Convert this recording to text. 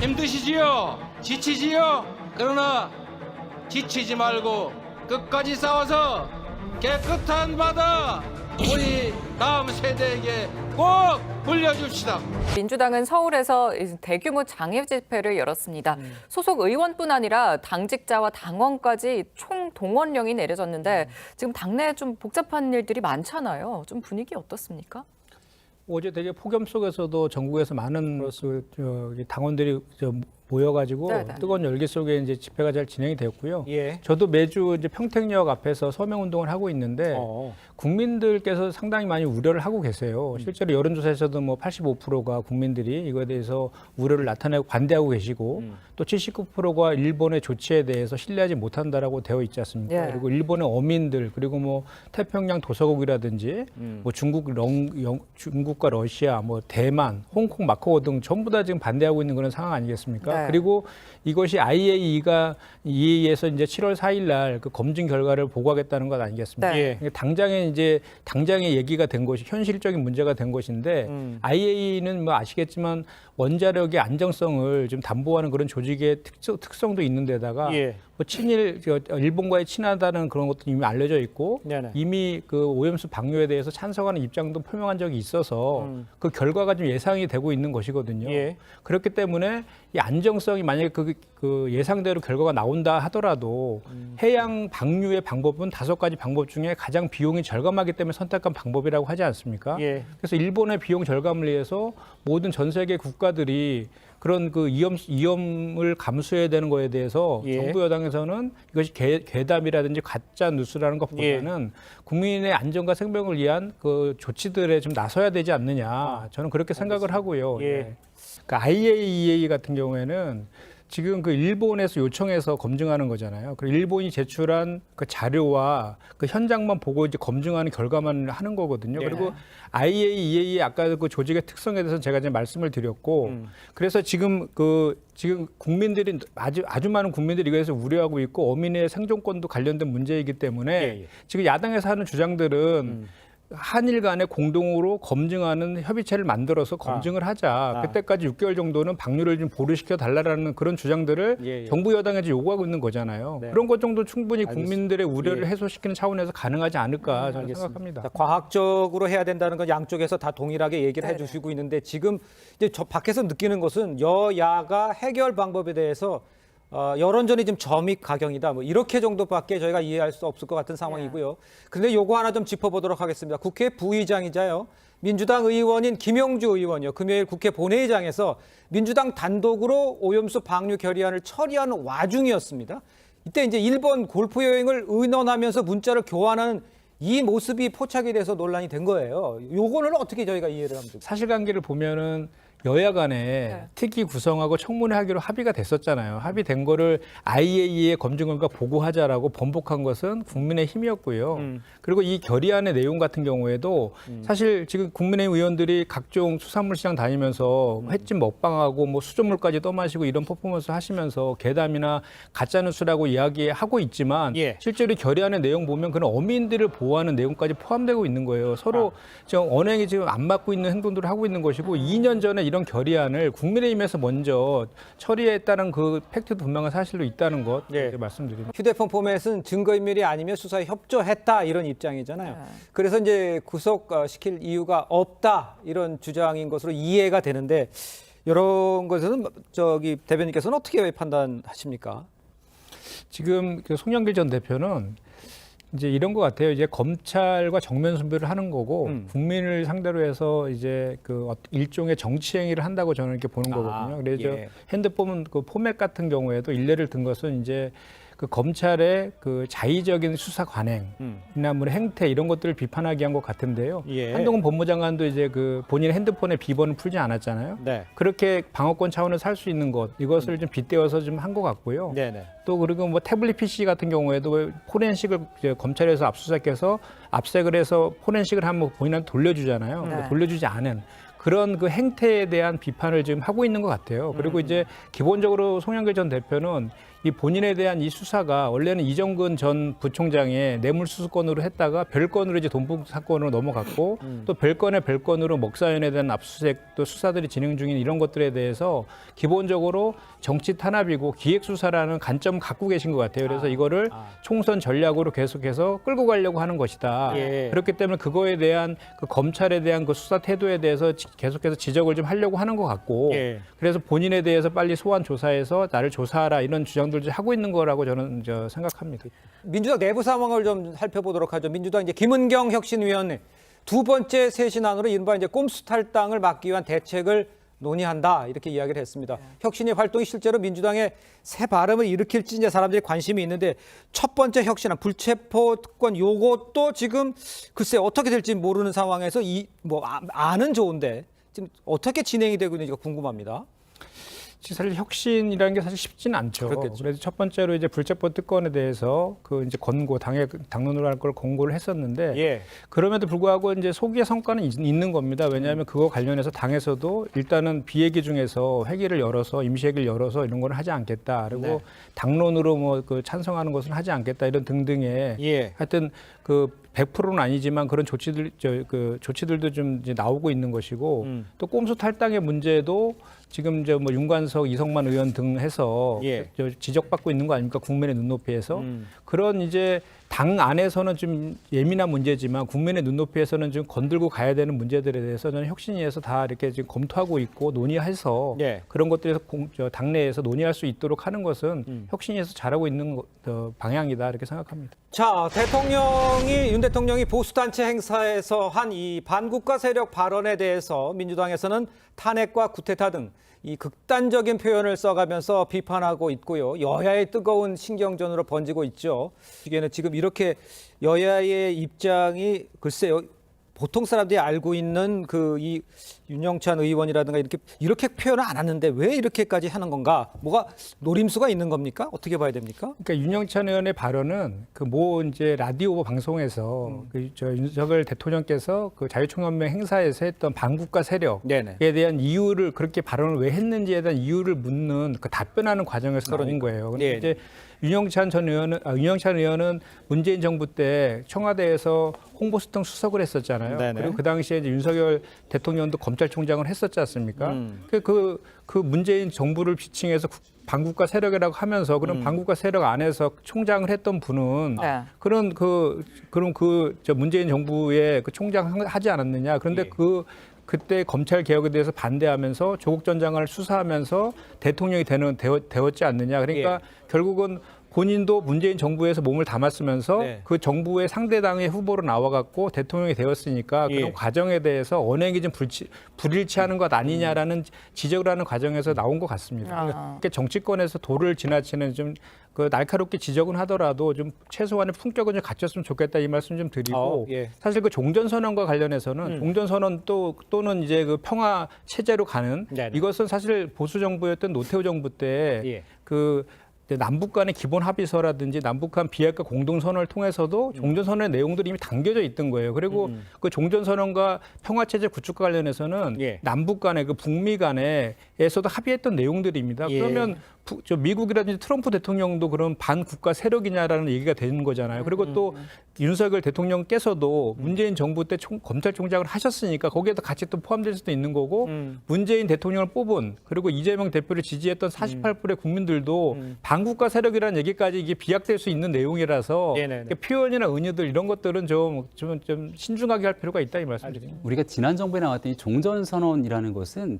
힘드시지요? 지치지요? 그러나 지치지 말고 끝까지 싸워서 깨끗한 바다 우리 다음 세대에게 꼭 물려줍시다. 민주당은 서울에서 대규모 장애 집회를 열었습니다. 소속 의원뿐 아니라 당직자와 당원까지 총 동원령이 내려졌는데 지금 당내에 좀 복잡한 일들이 많잖아요. 좀 분위기 어떻습니까? 어제 되게 폭염 속에서도 전국에서 많은 당원들이 모여가지고 네네. 뜨거운 열기 속에 이제 집회가 잘 진행이 되었고요. 예. 저도 매주 이제 평택역 앞에서 서명 운동을 하고 있는데 국민들께서 상당히 많이 우려를 하고 계세요. 실제로 여론조사에서도 뭐 85%가 국민들이 이거에 대해서 우려를 나타내고 반대하고 계시고 또 79%가 일본의 조치에 대해서 신뢰하지 못한다라고 되어 있지 않습니까? 예. 그리고 일본의 어민들 그리고 뭐 태평양 도서국이라든지 뭐 중국과 러시아, 뭐 대만, 홍콩, 마카오 등 전부 다 지금 반대하고 있는 그런 상황 아니겠습니까? 네. 그리고 이것이 IAEA에서 이제 7월 4일 날 그 검증 결과를 보고하겠다는 것 아니겠습니까? 네. 예. 당장의 얘기가 된 것이 현실적인 문제가 된 것인데 IAEA는 뭐 아시겠지만 원자력의 안정성을 좀 담보하는 그런 조직의 특성도 있는 데다가 예. 뭐 일본과의 친하다는 그런 것도 이미 알려져 있고 네네. 이미 그 오염수 방류에 대해서 찬성하는 입장도 표명한 적이 있어서 그 결과가 좀 예상이 되고 있는 것이거든요. 예. 그렇기 때문에 이 안정성이 만약에 그 예상대로 결과가 나온다 하더라도 해양 방류의 방법은 5가지 방법 중에 가장 비용이 절감하기 때문에 선택한 방법이라고 하지 않습니까? 예. 그래서 일본의 비용 절감을 위해서 모든 전 세계 국가들이 그런 그 위험을 감수해야 되는 거에 대해서 예. 정부 여당에서는 이것이 괴담이라든지 가짜 뉴스라는 것보다는 국민의 안전과 생명을 위한 그 조치들에 좀 나서야 되지 않느냐. 저는 그렇게 생각을 하고요. 예. 그러니까 IAEA 같은 경우에는 지금 그 일본에서 요청해서 검증하는 거잖아요. 그리고 일본이 제출한 그 자료와 그 현장만 보고 이제 검증하는 결과만 하는 거거든요. 네. 그리고 IAEA 아까 그 조직의 특성에 대해서 제가 이제 말씀을 드렸고, 그래서 지금 국민들이 아주 많은 국민들이 이거에서 우려하고 있고 어민의 생존권도 관련된 문제이기 때문에 예. 지금 야당에서 하는 주장들은 한일 간에 공동으로 검증하는 협의체를 만들어서 검증을 하자. 그때까지 6개월 정도는 방류를 좀 보류시켜 달라라는 그런 주장들을 예. 정부 여당에서 요구하고 있는 거잖아요. 네. 그런 것 정도 충분히 국민들의 우려를 예. 해소시키는 차원에서 가능하지 않을까 저는 생각합니다. 자, 과학적으로 해야 된다는 건 양쪽에서 다 동일하게 얘기를 해주시고 있는데 지금 이제 저 밖에서 느끼는 것은 여야가 해결 방법에 대해서 여론전이 좀 점입가경이다. 뭐 이렇게 정도밖에 저희가 이해할 수 없을 것 같은 상황이고요. 그런데 요거 하나 좀 짚어보도록 하겠습니다. 국회 부의장이자요. 민주당 의원인 김용주 의원이요. 금요일 국회 본회의장에서 민주당 단독으로 오염수 방류 결의안을 처리하는 와중이었습니다. 이때 이제 일본 골프 여행을 의논하면서 문자를 교환하는 이 모습이 포착이 돼서 논란이 된 거예요. 요거는 어떻게 저희가 이해를 하면 좋을까요? 사실관계를 보면은 여야 간에 특위 구성하고 청문회 하기로 합의가 됐었잖아요. 합의된 거를 IAEA 검증 결과 보고하자라고 번복한 것은 국민의힘이었고요. 그리고 이 결의안의 내용 같은 경우에도 사실 지금 국민의힘 의원들이 각종 수산물 시장 다니면서 횟집 먹방하고 뭐 수돗물까지 떠마시고 이런 퍼포먼스 하시면서 괴담이나 가짜뉴스라고 이야기하고 있지만 예. 실제로 결의안의 내용 보면 그런 어민들을 보호하는 내용까지 포함되고 있는 거예요. 서로 지금 언행이 지금 안 맞고 있는 행동들을 하고 있는 것이고 2년 전에 이런 결의안을 국민의힘에서 먼저 처리했다는 그 팩트도 분명한 사실로 있다는 것 예. 말씀드립니다. 휴대폰 포맷은 증거인멸이 아니면 수사에 협조했다 이런 입장이잖아요. 그래서 이제 구속시킬 이유가 없다 이런 주장인 것으로 이해가 되는데 이런 것은 대변인께서는 어떻게 판단하십니까? 지금 그 송영길 전 대표는 이제 이런 것 같아요. 이제 검찰과 정면 승부를 하는 거고 국민을 상대로 해서 이제 그 일종의 정치 행위를 한다고 저는 이렇게 보는 거거든요. 그래서 예. 핸드폰 그 포맷 같은 경우에도 일례를 든 것은 이제 그 검찰의 그 자의적인 수사 관행이나 뭐 행태 이런 것들을 비판하기 위한 것 같은데요. 예. 한동훈 법무장관도 이제 그 본인 핸드폰의 비번을 풀지 않았잖아요. 네. 그렇게 방어권 차원에서 살 수 있는 것 이것을 좀 빗대어서 좀 한 것 같고요. 네네. 또 그리고 뭐 태블릿 PC 같은 경우에도 포렌식을 이제 검찰에서 압수수색해서 압색을 해서 포렌식을 하면 본인한테 돌려주잖아요. 근데 돌려주지 않은 그런 그 행태에 대한 비판을 지금 하고 있는 것 같아요. 그리고 이제 기본적으로 송영길 전 대표는 이 본인에 대한 이 수사가 원래는 이정근 전 부총장의 뇌물수수건으로 했다가 별건으로 이제 돈봉 사건으로 넘어갔고 또 별건의 별건으로 먹사연에 대한 압수수색 또 수사들이 진행 중인 이런 것들에 대해서 기본적으로 정치 탄압이고 기획수사라는 관점을 갖고 계신 것 같아요. 그래서 이거를 총선 전략으로 계속해서 끌고 가려고 하는 것이다. 예. 그렇기 때문에 그거에 대한 그 검찰에 대한 그 수사 태도에 대해서 계속해서 지적을 좀 하려고 하는 것 같고 예. 그래서 본인에 대해서 빨리 소환 조사해서 나를 조사하라 이런 주장들을 하고 있는 거라고 저는 생각합니다. 민주당 내부 상황을 좀 살펴보도록 하죠. 민주당 이제 김은경 혁신위원회 두 번째 쇄신안으로 이른바 이제 꼼수 탈당을 막기 위한 대책을 논의한다 이렇게 이야기를 했습니다. 혁신의 활동이 실제로 민주당의 새 바람을 일으킬지 이제 사람들이 관심이 있는데 첫 번째 혁신안 불체포 특권 요것도 지금 글쎄 어떻게 될지 모르는 상황에서 아는 좋은데 지금 어떻게 진행이 되고 있는지가 궁금합니다. 사실 혁신이라는 게 사실 쉽지는 않죠. 그렇겠죠. 그래서 첫 번째로 이제 불체포 특권에 대해서 그 이제 당론으로 할 걸 권고를 했었는데 예. 그럼에도 불구하고 이제 소기의 성과는 있는 겁니다. 왜냐하면 그거 관련해서 당에서도 일단은 비회기 중에서 회기를 열어서 임시회기를 열어서 이런 걸 하지 않겠다. 그리고 네. 당론으로 뭐 그 찬성하는 것은 하지 않겠다 이런 등등의 예. 하여튼 그 100%는 아니지만 그런 조치들도 좀 이제 나오고 있는 것이고 또 꼼수 탈당의 문제도 지금 뭐 윤관석, 이성만 의원 등 해서 예. 지적받고 있는 거 아닙니까? 국민의 눈높이에서 그런 이제 당 안에서는 좀 예민한 문제지만 국민의 눈높이에서는 좀 건들고 가야 되는 문제들에 대해서 저는 혁신위에서 다 이렇게 지금 검토하고 있고 논의해서 예. 그런 것들에서 당내에서 논의할 수 있도록 하는 것은 혁신위에서 잘하고 있는 방향이다 이렇게 생각합니다. 자, 윤 대통령이 보수단체 행사에서 한 이 반국가 세력 발언에 대해서 민주당에서는 탄핵과 쿠데타 등 이 극단적인 표현을 써가면서 비판하고 있고요. 여야의 뜨거운 신경전으로 번지고 있죠. 이게는 지금 이렇게 여야의 입장이 글쎄요. 보통 사람들이 알고 있는 이 윤영찬 의원이라든가 이렇게 표현을 안 하는데 왜 이렇게까지 하는 건가? 뭐가 노림수가 있는 겁니까? 어떻게 봐야 됩니까? 그러니까 윤영찬 의원의 발언은 이제 라디오 방송에서 윤석열 대통령께서 그 자유총연맹 행사에서 했던 반국가 세력에 네네. 대한 이유를 그렇게 발언을 왜 했는지에 대한 이유를 묻는 그 답변하는 과정에서 나온 거예요. 근데 네. 이제 윤영찬 의원은 문재인 정부 때 청와대에서 홍보수석 수석을 했었잖아요. 네네. 그리고 그 당시에 이제 윤석열 대통령도 검찰총장을 했었지 않습니까? 그 문재인 정부를 비칭해서 반국가 세력이라고 하면서 그런 반국가 세력 안에서 총장을 했던 분은 네. 그럼 문재인 정부의 그 총장 하지 않았느냐? 그런데 예. 그때 검찰 개혁에 대해서 반대하면서 조국 전 장관을 수사하면서 대통령이 되었지 않느냐. 그러니까 예. 결국은 본인도 문재인 정부에서 몸을 담았으면서 네. 그 정부의 상대당의 후보로 나와갖고 대통령이 되었으니까 예. 그런 과정에 대해서 언행이 좀 불일치하는 것 아니냐라는 지적을 하는 과정에서 나온 것 같습니다. 그러니까 정치권에서 도를 지나치는 좀 그 날카롭게 지적은 하더라도 좀 최소한의 품격은 좀 갖췄으면 좋겠다 이 말씀 좀 드리고 예. 사실 그 종전선언과 관련해서는 종전선언 또는 이제 그 평화 체제로 가는 네네. 이것은 사실 보수 정부였던 노태우 정부 때 예. 남북 간의 기본 합의서라든지 남북 간 비핵화 공동선언을 통해서도 종전선언의 내용들이 이미 담겨져 있던 거예요. 그리고 그 종전선언과 평화체제 구축과 관련해서는 예. 남북 간의 그 북미 간에서도 합의했던 내용들입니다. 예. 그러면 미국이라든지 트럼프 대통령도 그런 반국가 세력이냐라는 얘기가 되는 거잖아요. 그리고 또 윤석열 대통령께서도 문재인 정부 때 검찰총장을 하셨으니까 거기에도 같이 또 포함될 수도 있는 거고 문재인 대통령을 뽑은 그리고 이재명 대표를 지지했던 48%의 국민들도 반국가 세력이라는 얘기까지 이게 비약될 수 있는 내용이라서 네네네. 표현이나 은유들 이런 것들은 좀 신중하게 할 필요가 있다 이 말씀드립니다. 우리가 지난 정부에 나왔던 이 종전선언이라는 것은